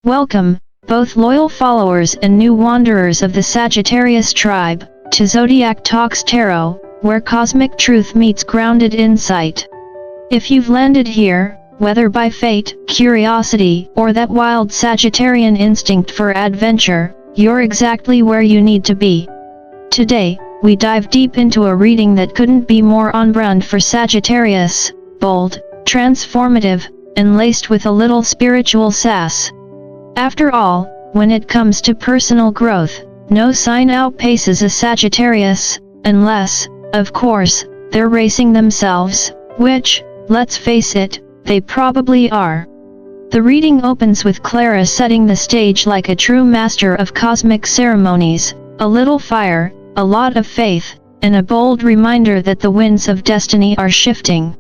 Welcome, both loyal followers and new wanderers of the Sagittarius tribe, to Zodiac Talks Tarot, where cosmic truth meets grounded insight. If you've landed here, whether by fate, curiosity, or that wild Sagittarian instinct for adventure, you're exactly where you need to be. Today, we dive deep into a reading that couldn't be more on brand for Sagittarius, bold, transformative, and laced with a little spiritual sass. After all, when it comes to personal growth, no sign outpaces a Sagittarius, unless, of course, they're racing themselves, which, let's face it, they probably are. The reading opens with Clara setting the stage like a true master of cosmic ceremonies, a little fire, a lot of faith, and a bold reminder that the winds of destiny are shifting.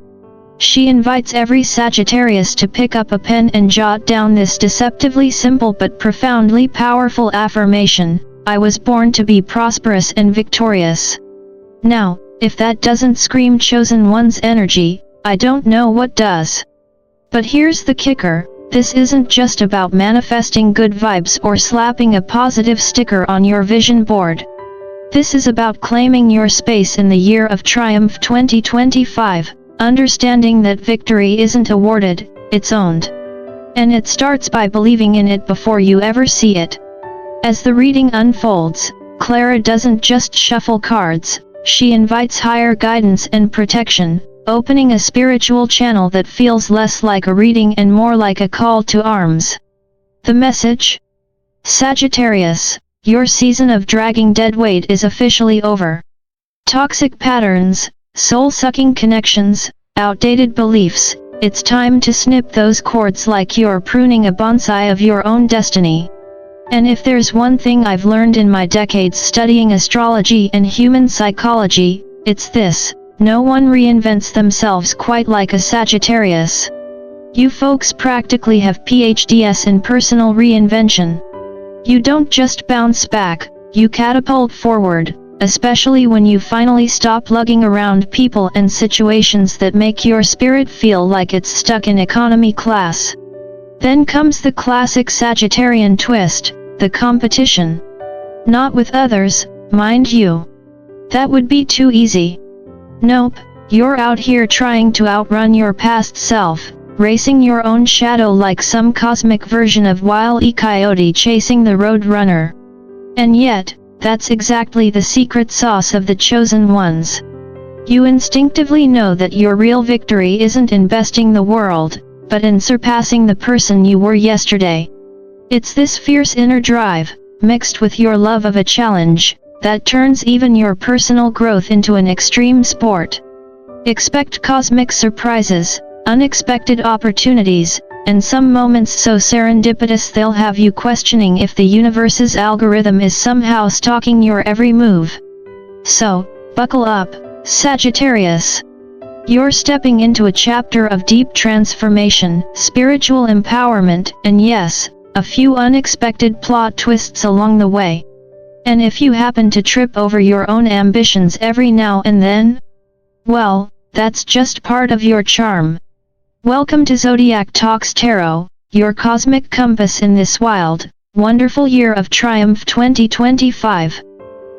She invites every Sagittarius to pick up a pen and jot down this deceptively simple but profoundly powerful affirmation: I was born to be prosperous and victorious. Now, if that doesn't scream chosen one's energy, I don't know what does. But here's the kicker: this isn't just about manifesting good vibes or slapping a positive sticker on your vision board. This is about claiming your space in the year of triumph 2025. Understanding that victory isn't awarded, it's owned. And it starts by believing in it before you ever see it. As the reading unfolds, Clara doesn't just shuffle cards, she invites higher guidance and protection, opening a spiritual channel that feels less like a reading and more like a call to arms. The message? Sagittarius, your season of dragging dead weight is officially over. Toxic patterns, soul-sucking connections, outdated beliefs, it's time to snip those cords like you're pruning a bonsai of your own destiny. And if there's one thing I've learned in my decades studying astrology and human psychology, it's this: no one reinvents themselves quite like a Sagittarius. You folks practically have PhDs in personal reinvention. You don't just bounce back, you catapult forward. Especially when you finally stop lugging around people and situations that make your spirit feel like it's stuck in economy class. Then comes the classic Sagittarian twist, the competition. Not with others, mind you. That would be too easy. Nope, you're out here trying to outrun your past self, racing your own shadow like some cosmic version of Wile E. Coyote chasing the road runner. And yet, that's exactly the secret sauce of the chosen ones. You instinctively know that your real victory isn't in besting the world, but in surpassing the person you were yesterday. It's this fierce inner drive, mixed with your love of a challenge, that turns even your personal growth into an extreme sport. Expect cosmic surprises, unexpected opportunities, and some moments so serendipitous they'll have you questioning if the universe's algorithm is somehow stalking your every move. So, buckle up, Sagittarius. You're stepping into a chapter of deep transformation, spiritual empowerment, and yes, a few unexpected plot twists along the way. And if you happen to trip over your own ambitions every now and then, well, that's just part of your charm. Welcome to Zodiac Talks Tarot, your cosmic compass in this wild, wonderful year of triumph 2025.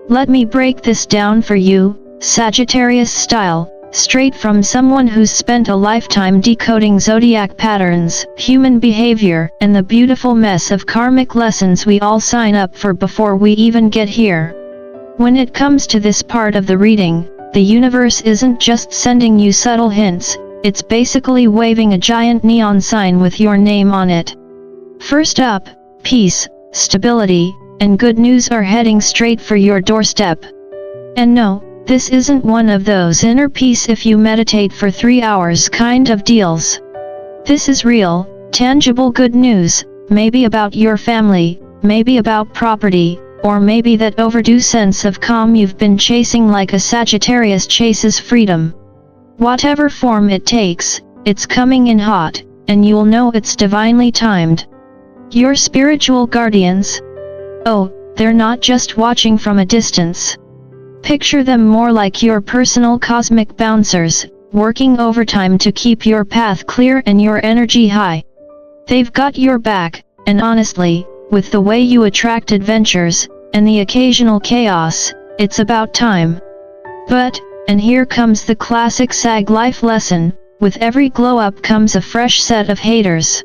Let me break this down for you, Sagittarius style, straight from someone who's spent a lifetime decoding zodiac patterns, human behavior, and the beautiful mess of karmic lessons we all sign up for before we even get here. When it comes to this part of the reading, the universe isn't just sending you subtle hints, it's basically waving a giant neon sign with your name on it. First up, peace, stability, and good news are heading straight for your doorstep. And no, this isn't one of those inner peace if you meditate for 3 hours kind of deals. This is real, tangible good news, maybe about your family, maybe about property, or maybe that overdue sense of calm you've been chasing like a Sagittarius chases freedom. Whatever form it takes, it's coming in hot, and you'll know it's divinely timed. Your spiritual guardians? Oh, they're not just watching from a distance. Picture them more like your personal cosmic bouncers, working overtime to keep your path clear and your energy high. They've got your back, and honestly, with the way you attract adventures, and the occasional chaos, it's about time. But, and here comes the classic Sag life lesson, with every glow-up comes a fresh set of haters.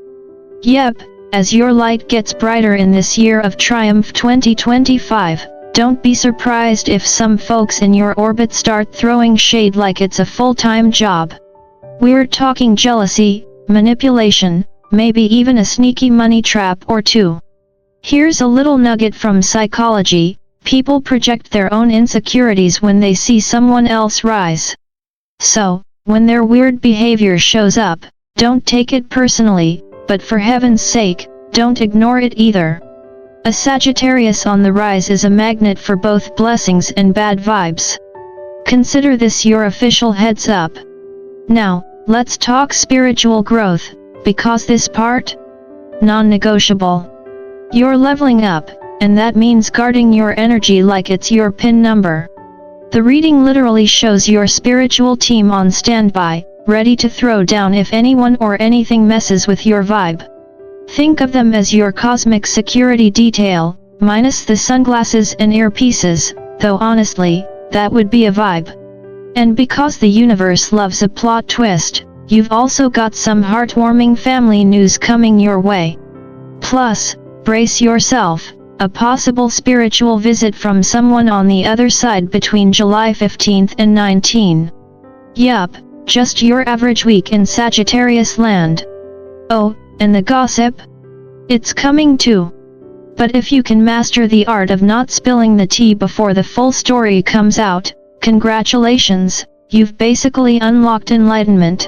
Yep, as your light gets brighter in this year of triumph 2025, don't be surprised if some folks in your orbit start throwing shade like it's a full-time job. We're talking jealousy, manipulation, maybe even a sneaky money trap or two. Here's a little nugget from psychology: people project their own insecurities when they see someone else rise. So, when their weird behavior shows up, don't take it personally, but for heaven's sake, don't ignore it either. A Sagittarius on the rise is a magnet for both blessings and bad vibes. Consider this your official heads up. Now, let's talk spiritual growth, because this part? Non-negotiable. You're leveling up, and that means guarding your energy like it's your PIN number. The reading literally shows your spiritual team on standby, ready to throw down if anyone or anything messes with your vibe. Think of them as your cosmic security detail, minus the sunglasses and earpieces, though honestly, that would be a vibe. And because the universe loves a plot twist, you've also got some heartwarming family news coming your way. Plus, brace yourself, a possible spiritual visit from someone on the other side between July 15th and 19. Yup, just your average week in Sagittarius land. Oh, and the gossip? It's coming too. But if you can master the art of not spilling the tea before the full story comes out, congratulations, you've basically unlocked enlightenment.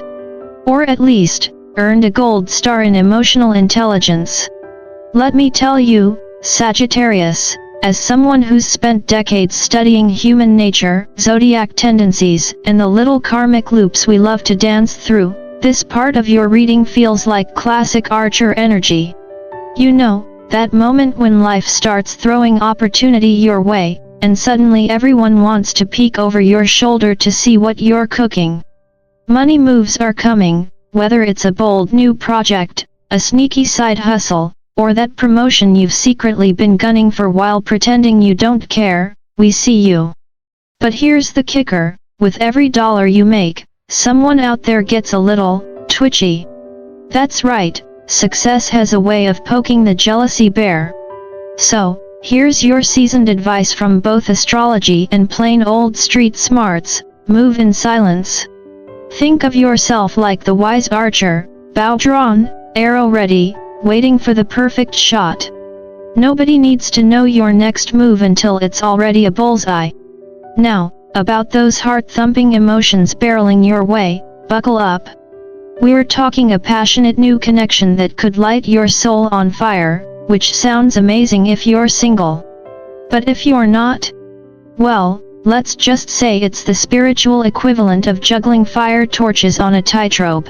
Or at least, earned a gold star in emotional intelligence. Let me tell you, Sagittarius, as someone who's spent decades studying human nature, zodiac tendencies, and the little karmic loops we love to dance through, this part of your reading feels like classic Archer energy. You know, that moment when life starts throwing opportunity your way, and suddenly everyone wants to peek over your shoulder to see what you're cooking. Money moves are coming, whether it's a bold new project, a sneaky side hustle, or that promotion you've secretly been gunning for while pretending you don't care, we see you. But here's the kicker: with every dollar you make, someone out there gets a little twitchy. That's right, success has a way of poking the jealousy bear. So, here's your seasoned advice from both astrology and plain old street smarts: move in silence. Think of yourself like the wise archer, bow drawn, arrow ready, waiting for the perfect shot. Nobody needs to know your next move until it's already a bullseye. Now, about those heart-thumping emotions barreling your way, buckle up. We're talking a passionate new connection that could light your soul on fire, which sounds amazing if you're single. But if you're not? Well, let's just say it's the spiritual equivalent of juggling fire torches on a tightrope.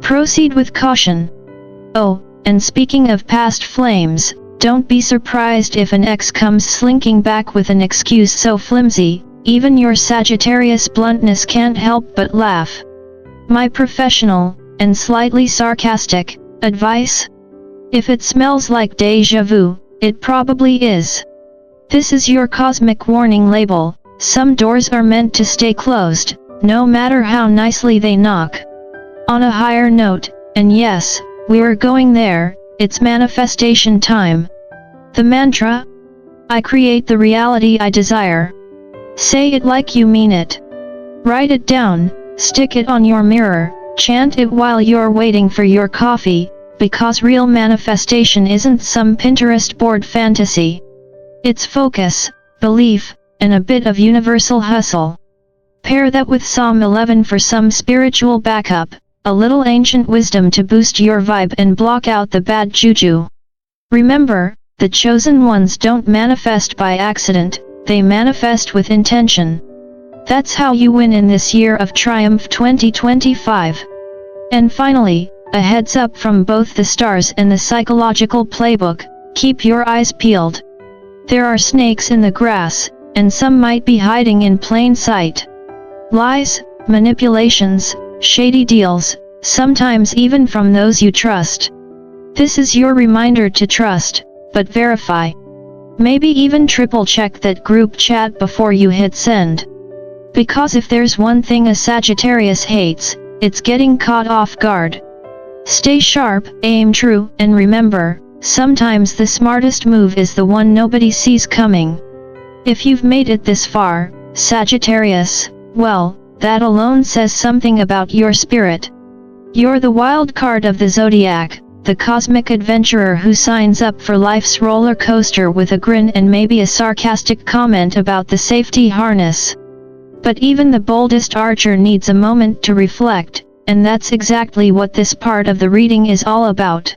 Proceed with caution. Oh, and speaking of past flames, don't be surprised if an ex comes slinking back with an excuse so flimsy, even your Sagittarius bluntness can't help but laugh. My professional, and slightly sarcastic, advice? If it smells like déjà vu, it probably is. This is your cosmic warning label: some doors are meant to stay closed, no matter how nicely they knock. On a higher note, and yes, we're going there, it's manifestation time. The mantra? I create the reality I desire. Say it like you mean it. Write it down, stick it on your mirror, chant it while you're waiting for your coffee, because real manifestation isn't some Pinterest board fantasy. It's focus, belief, and a bit of universal hustle. Pair that with Psalm 11 for some spiritual backup, a little ancient wisdom to boost your vibe and block out the bad juju. Remember, the chosen ones don't manifest by accident, they manifest with intention. That's how you win in this year of triumph 2025. And finally, a heads up from both the stars and the psychological playbook: keep your eyes peeled. There are snakes in the grass, and some might be hiding in plain sight. Lies, manipulations, shady deals, sometimes even from those you trust. This is your reminder to trust, but verify. Maybe even triple check that group chat before you hit send. Because if there's one thing a Sagittarius hates, it's getting caught off guard. Stay sharp, aim true, and remember, sometimes the smartest move is the one nobody sees coming. If you've made it this far, Sagittarius, well, that alone says something about your spirit. You're the wild card of the Zodiac, the cosmic adventurer who signs up for life's roller coaster with a grin and maybe a sarcastic comment about the safety harness. But even the boldest archer needs a moment to reflect, and that's exactly what this part of the reading is all about.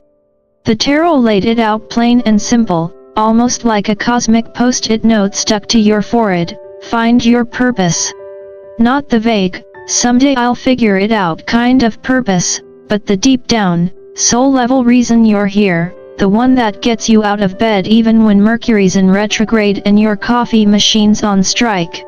The tarot laid it out plain and simple, almost like a cosmic post-it note stuck to your forehead: find your purpose. Not the vague, someday I'll figure it out kind of purpose, but the deep down, soul-level reason you're here, the one that gets you out of bed even when Mercury's in retrograde and your coffee machine's on strike.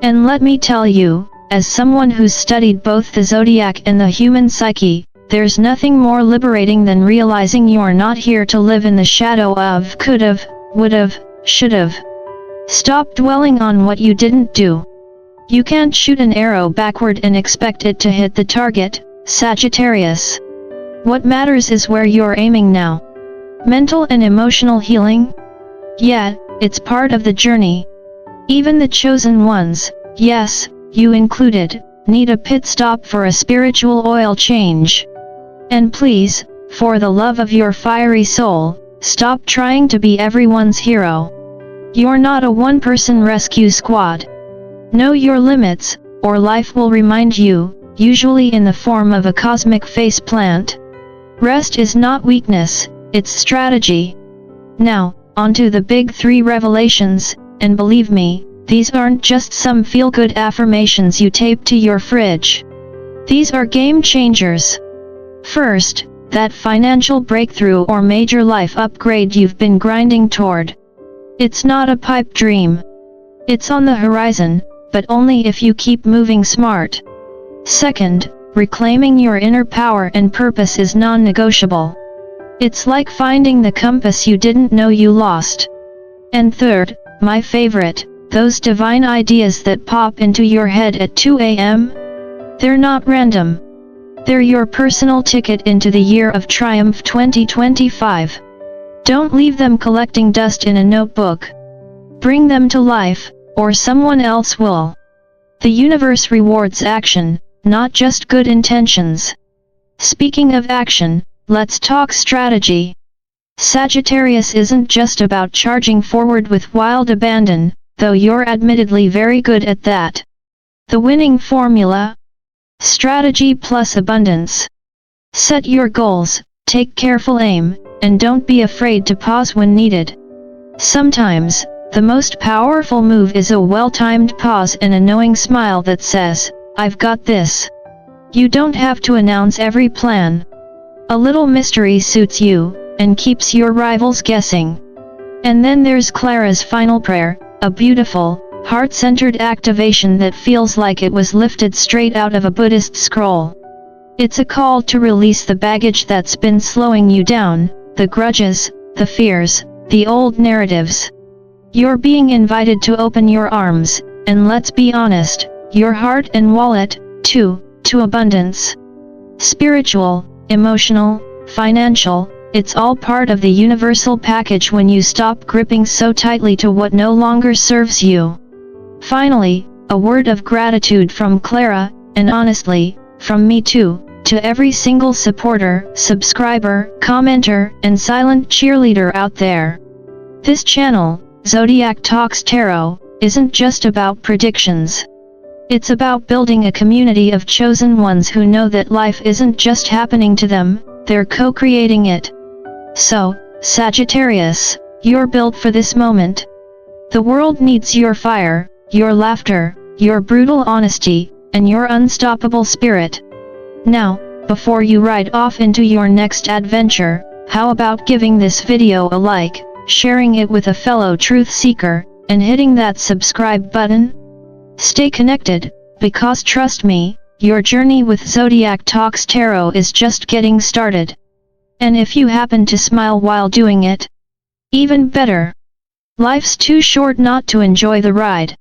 And let me tell you, as someone who's studied both the zodiac and the human psyche, there's nothing more liberating than realizing you're not here to live in the shadow of could've, would've, should've. Stop dwelling on what you didn't do. You can't shoot an arrow backward and expect it to hit the target, Sagittarius. What matters is where you're aiming now. Mental and emotional healing? Yeah, it's part of the journey. Even the chosen ones, yes, you included, need a pit stop for a spiritual oil change. And please, for the love of your fiery soul, stop trying to be everyone's hero. You're not a one-person rescue squad. Know your limits, or life will remind you, usually in the form of a cosmic face plant. Rest is not weakness, it's strategy. Now, onto the big three revelations, and believe me, these aren't just some feel-good affirmations you tape to your fridge. These are game changers. First, that financial breakthrough or major life upgrade you've been grinding toward. It's not a pipe dream. It's on the horizon, but only if you keep moving smart. Second, reclaiming your inner power and purpose is non-negotiable. It's like finding the compass you didn't know you lost. And third, my favorite, those divine ideas that pop into your head at 2 a.m.? They're not random. They're your personal ticket into the year of triumph 2025. Don't leave them collecting dust in a notebook. Bring them to life, or someone else will. The universe rewards action, not just good intentions. Speaking of action, let's talk strategy. Sagittarius isn't just about charging forward with wild abandon, though you're admittedly very good at that. The winning formula? Strategy plus abundance. Set your goals, take careful aim, and don't be afraid to pause when needed. Sometimes, the most powerful move is a well-timed pause and a knowing smile that says, "I've got this." You don't have to announce every plan. A little mystery suits you, and keeps your rivals guessing. And then there's Clara's final prayer, a beautiful, heart-centered activation that feels like it was lifted straight out of a Buddhist scroll. It's a call to release the baggage that's been slowing you down, the grudges, the fears, the old narratives. You're being invited to open your arms, and let's be honest, your heart and wallet, too, to abundance. Spiritual, emotional, financial, it's all part of the universal package when you stop gripping so tightly to what no longer serves you. Finally, a word of gratitude from Clara, and honestly, from me too, to every single supporter, subscriber, commenter, and silent cheerleader out there. This channel, Zodiac Talks Tarot, isn't just about predictions. It's about building a community of chosen ones who know that life isn't just happening to them, they're co-creating it. So, Sagittarius, you're built for this moment. The world needs your fire, your laughter, your brutal honesty, and your unstoppable spirit. Now, before you ride off into your next adventure, how about giving this video a like, sharing it with a fellow truth seeker, and hitting that subscribe button? Stay connected, because trust me, your journey with Zodiac Talks Tarot is just getting started. And if you happen to smile while doing it, even better. Life's too short not to enjoy the ride.